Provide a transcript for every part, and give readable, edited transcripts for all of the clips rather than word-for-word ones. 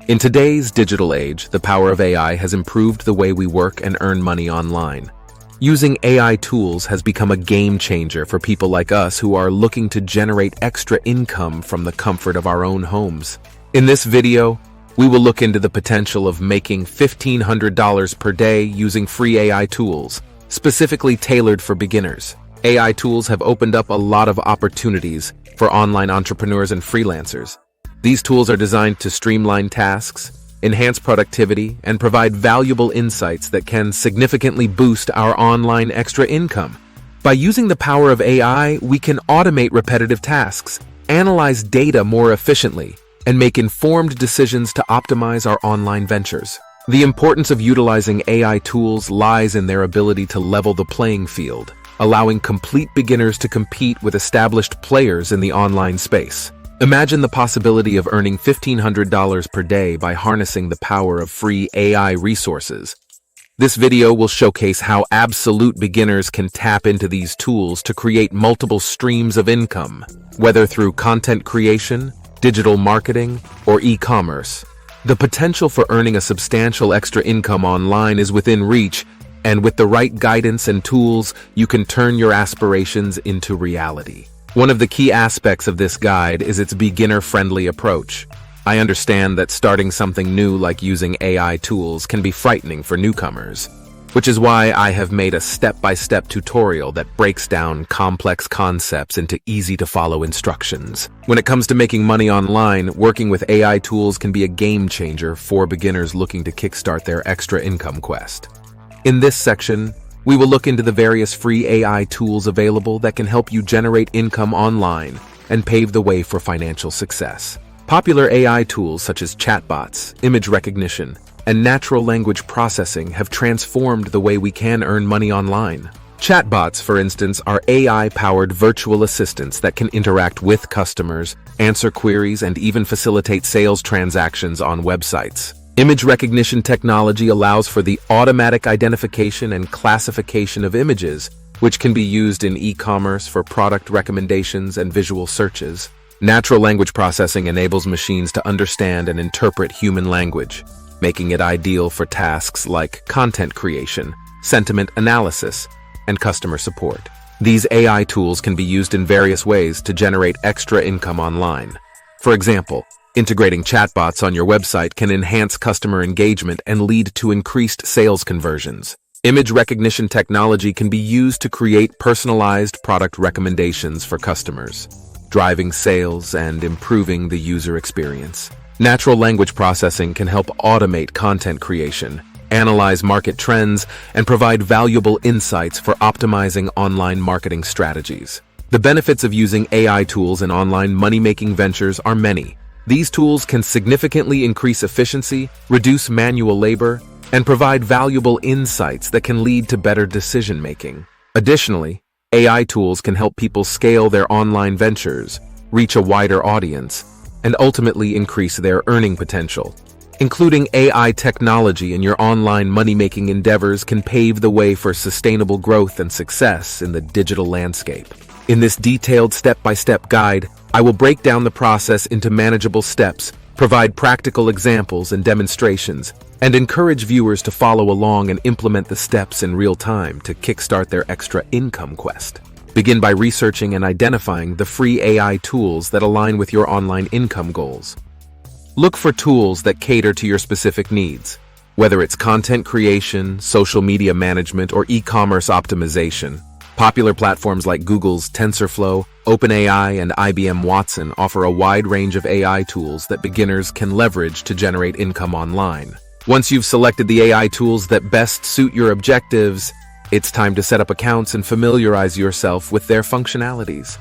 In today's digital age, the power of AI has improved the way we work and earn money online. Using AI tools has become a game changer for people like us who are looking to generate extra income from the comfort of our own homes. In this video, we will look into the potential of making $1,500 per day using free AI tools, specifically tailored for beginners. AI tools have opened up a lot of opportunities for online entrepreneurs and freelancers. These tools are designed to streamline tasks, enhance productivity, and provide valuable insights that can significantly boost our online extra income. By using the power of AI, we can automate repetitive tasks, analyze data more efficiently, and make informed decisions to optimize our online ventures. The importance of utilizing AI tools lies in their ability to level the playing field, allowing complete beginners to compete with established players in the online space. Imagine the possibility of earning $1,500 per day by harnessing the power of free AI resources. This video will showcase how absolute beginners can tap into these tools to create multiple streams of income, whether through content creation, digital marketing, or e-commerce. The potential for earning a substantial extra income online is within reach, and with the right guidance and tools, you can turn your aspirations into reality. One of the key aspects of this guide is its beginner-friendly approach. I understand that starting something new like using AI tools can be frightening for newcomers, which is why I have made a step-by-step tutorial that breaks down complex concepts into easy-to-follow instructions. When it comes to making money online, working with AI tools can be a game changer for beginners looking to kickstart their extra income quest. In this section, we will look into the various free AI tools available that can help you generate income online and pave the way for financial success. Popular AI tools such as chatbots, image recognition, and natural language processing have transformed the way we can earn money online. Chatbots, for instance, are AI-powered virtual assistants that can interact with customers, answer queries, and even facilitate sales transactions on websites. Image recognition technology allows for the automatic identification and classification of images, which can be used in e-commerce for product recommendations and visual searches. Natural language processing enables machines to understand and interpret human language, making it ideal for tasks like content creation, sentiment analysis, and customer support. These AI tools can be used in various ways to generate extra income online. For example, integrating chatbots on your website can enhance customer engagement and lead to increased sales conversions. Image recognition technology can be used to create personalized product recommendations for customers, driving sales and improving the user experience. Natural language processing can help automate content creation, analyze market trends, and provide valuable insights for optimizing online marketing strategies. The benefits of using AI tools in online money-making ventures are many. These tools can significantly increase efficiency, reduce manual labor, and provide valuable insights that can lead to better decision-making. Additionally, AI tools can help people scale their online ventures, reach a wider audience, and ultimately increase their earning potential. Including AI technology in your online money-making endeavors can pave the way for sustainable growth and success in the digital landscape. In this detailed step-by-step guide, I will break down the process into manageable steps, provide practical examples and demonstrations, and encourage viewers to follow along and implement the steps in real time to kickstart their extra income quest. Begin by researching and identifying the free AI tools that align with your online income goals. Look for tools that cater to your specific needs, whether it's content creation, social media management, or e-commerce optimization. Popular platforms like Google's TensorFlow, OpenAI, and IBM Watson offer a wide range of AI tools that beginners can leverage to generate income online. Once you've selected the AI tools that best suit your objectives, it's time to set up accounts and familiarize yourself with their functionalities.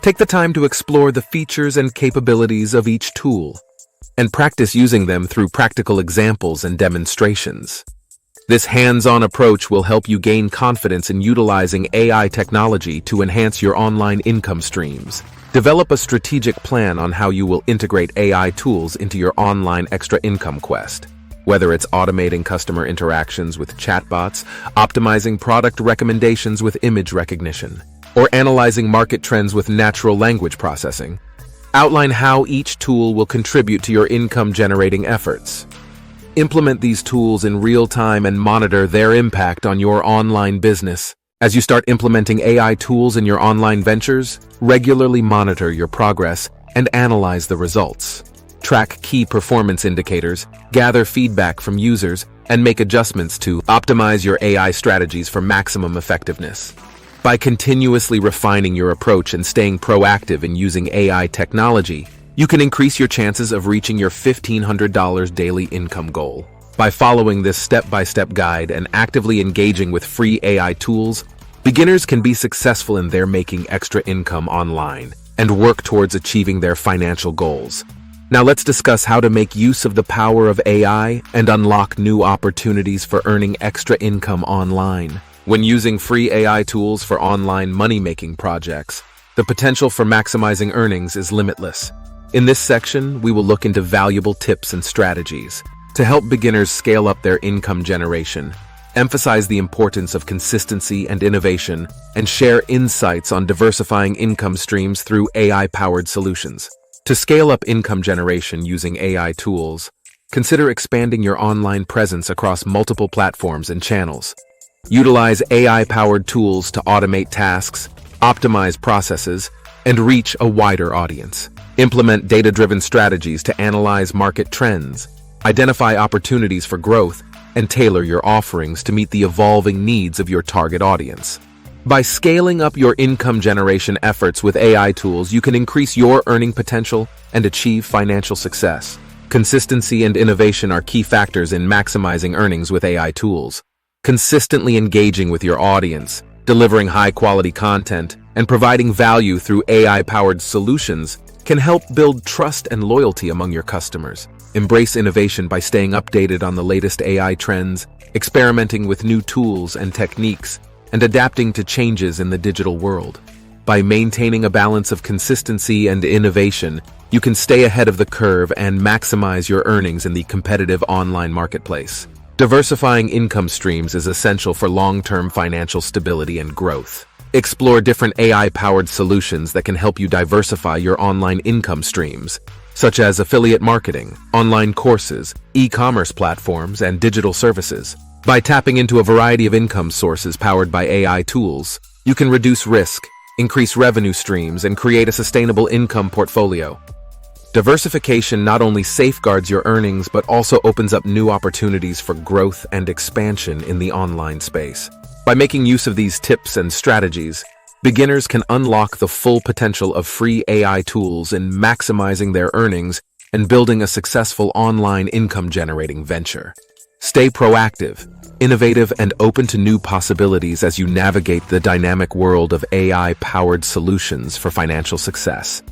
Take the time to explore the features and capabilities of each tool, and practice using them through practical examples and demonstrations. This hands-on approach will help you gain confidence in utilizing AI technology to enhance your online income streams. Develop a strategic plan on how you will integrate AI tools into your online extra income quest. Whether it's automating customer interactions with chatbots, optimizing product recommendations with image recognition, or analyzing market trends with natural language processing, Outline how each tool will contribute to your income-generating efforts. Implement these tools in real time and monitor their impact on your online business. As you start implementing AI tools in your online ventures, regularly monitor your progress and analyze the results. Track key performance indicators, gather feedback from users, and make adjustments to optimize your AI strategies for maximum effectiveness. By continuously refining your approach and staying proactive in using AI technology, you can increase your chances of reaching your $1,500 daily income goal. By following this step-by-step guide and actively engaging with free AI tools, beginners can be successful in their making extra income online and work towards achieving their financial goals. Now let's discuss how to make use of the power of AI and unlock new opportunities for earning extra income online. When using free AI tools for online money-making projects, the potential for maximizing earnings is limitless. In this section, we will look into valuable tips and strategies to help beginners scale up their income generation, emphasize the importance of consistency and innovation, and share insights on diversifying income streams through AI-powered solutions. To scale up income generation using AI tools, consider expanding your online presence across multiple platforms and channels. Utilize AI-powered tools to automate tasks, optimize processes, and reach a wider audience. Implement data-driven strategies to analyze market trends, identify opportunities for growth, and tailor your offerings to meet the evolving needs of your target audience. By scaling up your income generation efforts with AI tools, you can increase your earning potential and achieve financial success. Consistency and innovation are key factors in maximizing earnings with AI tools. Consistently engaging with your audience, delivering high-quality content, and providing value through AI-powered solutions can help build trust and loyalty among your customers. Embrace innovation by staying updated on the latest AI trends, experimenting with new tools and techniques, and adapting to changes in the digital world. By maintaining a balance of consistency and innovation, you can stay ahead of the curve and maximize your earnings in the competitive online marketplace. Diversifying income streams is essential for long-term financial stability and growth. Explore different AI-powered solutions that can help you diversify your online income streams, such as affiliate marketing, online courses, e-commerce platforms, and digital services. By tapping into a variety of income sources powered by AI tools, you can reduce risk, increase revenue streams, and create a sustainable income portfolio. Diversification not only safeguards your earnings but also opens up new opportunities for growth and expansion in the online space. By making use of these tips and strategies, beginners can unlock the full potential of free AI tools in maximizing their earnings and building a successful online income-generating venture. Stay proactive, innovative, and open to new possibilities as you navigate the dynamic world of AI-powered solutions for financial success.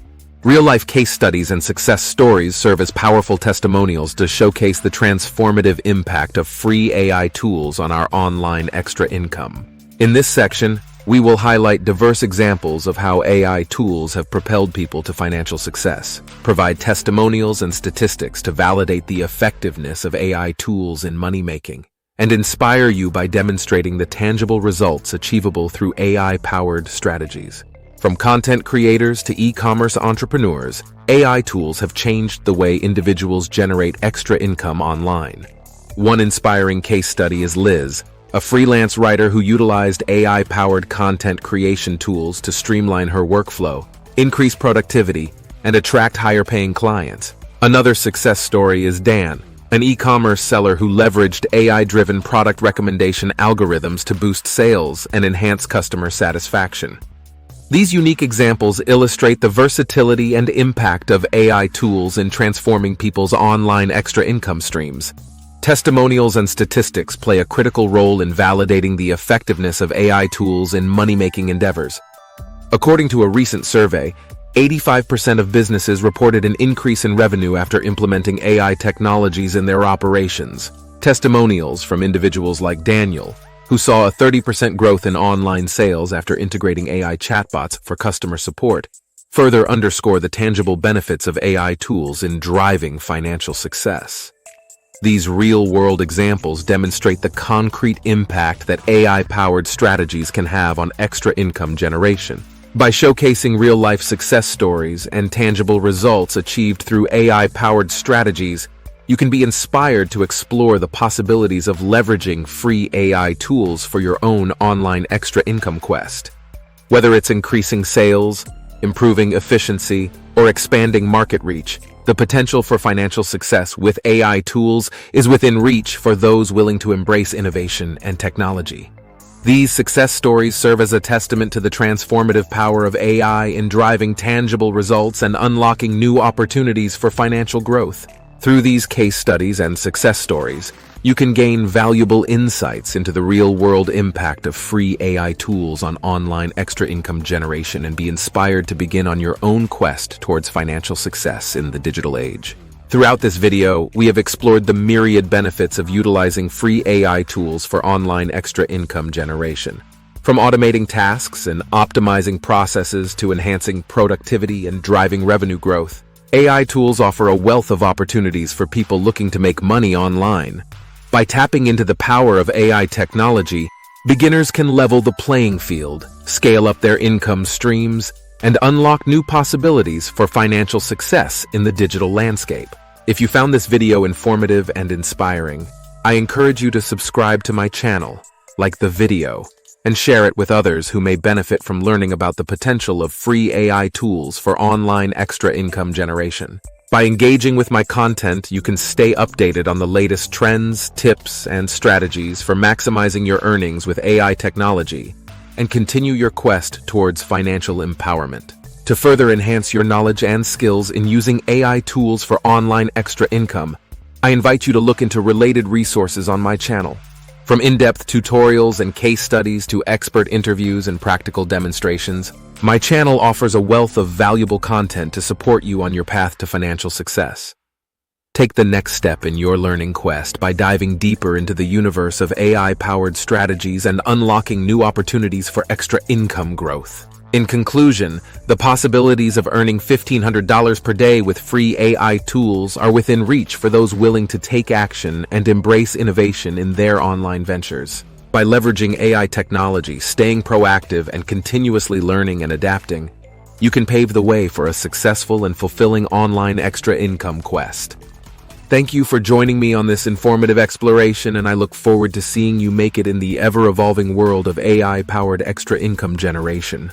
Real-life case studies and success stories serve as powerful testimonials to showcase the transformative impact of free AI tools on our online extra income. In this section, we will highlight diverse examples of how AI tools have propelled people to financial success, provide testimonials and statistics to validate the effectiveness of AI tools in money-making, and inspire you by demonstrating the tangible results achievable through AI-powered strategies. From content creators to e-commerce entrepreneurs, AI tools have changed the way individuals generate extra income online. One inspiring case study is Liz, a freelance writer who utilized AI-powered content creation tools to streamline her workflow, increase productivity, and attract higher-paying clients. Another success story is Dan, an e-commerce seller who leveraged AI-driven product recommendation algorithms to boost sales and enhance customer satisfaction. These unique examples illustrate the versatility and impact of AI tools in transforming people's online extra income streams. Testimonials and statistics play a critical role in validating the effectiveness of AI tools in money-making endeavors. According to a recent survey, 85% of businesses reported an increase in revenue after implementing AI technologies in their operations. Testimonials from individuals like Daniel, who saw a 30% growth in online sales after integrating AI chatbots for customer support, further underscore the tangible benefits of AI tools in driving financial success. These real-world examples demonstrate the concrete impact that AI-powered strategies can have on extra income generation. By showcasing real-life success stories and tangible results achieved through AI-powered strategies, you can be inspired to explore the possibilities of leveraging free AI tools for your own online extra income quest. Whether it's increasing sales, improving efficiency, or expanding market reach, the potential for financial success with AI tools is within reach for those willing to embrace innovation and technology. These success stories serve as a testament to the transformative power of AI in driving tangible results and unlocking new opportunities for financial growth. Through these case studies and success stories, you can gain valuable insights into the real-world impact of free AI tools on online extra income generation and be inspired to begin on your own quest towards financial success in the digital age. Throughout this video, we have explored the myriad benefits of utilizing free AI tools for online extra income generation. From automating tasks and optimizing processes to enhancing productivity and driving revenue growth, AI tools offer a wealth of opportunities for people looking to make money online. By tapping into the power of AI technology, beginners can level the playing field, scale up their income streams, and unlock new possibilities for financial success in the digital landscape. If you found this video informative and inspiring, I encourage you to subscribe to my channel, like the video, and share it with others who may benefit from learning about the potential of free AI tools for online extra income generation. By engaging with my content, you can stay updated on the latest trends, tips, and strategies for maximizing your earnings with AI technology and continue your quest towards financial empowerment. To further enhance your knowledge and skills in using AI tools for online extra income, I invite you to look into related resources on my channel. From in-depth tutorials and case studies to expert interviews and practical demonstrations, my channel offers a wealth of valuable content to support you on your path to financial success. Take the next step in your learning quest by diving deeper into the universe of AI-powered strategies and unlocking new opportunities for extra income growth. In conclusion, the possibilities of earning $1,500 per day with free AI tools are within reach for those willing to take action and embrace innovation in their online ventures. By leveraging AI technology, staying proactive, and continuously learning and adapting, you can pave the way for a successful and fulfilling online extra income quest. Thank you for joining me on this informative exploration, and I look forward to seeing you make it in the ever-evolving world of AI-powered extra income generation.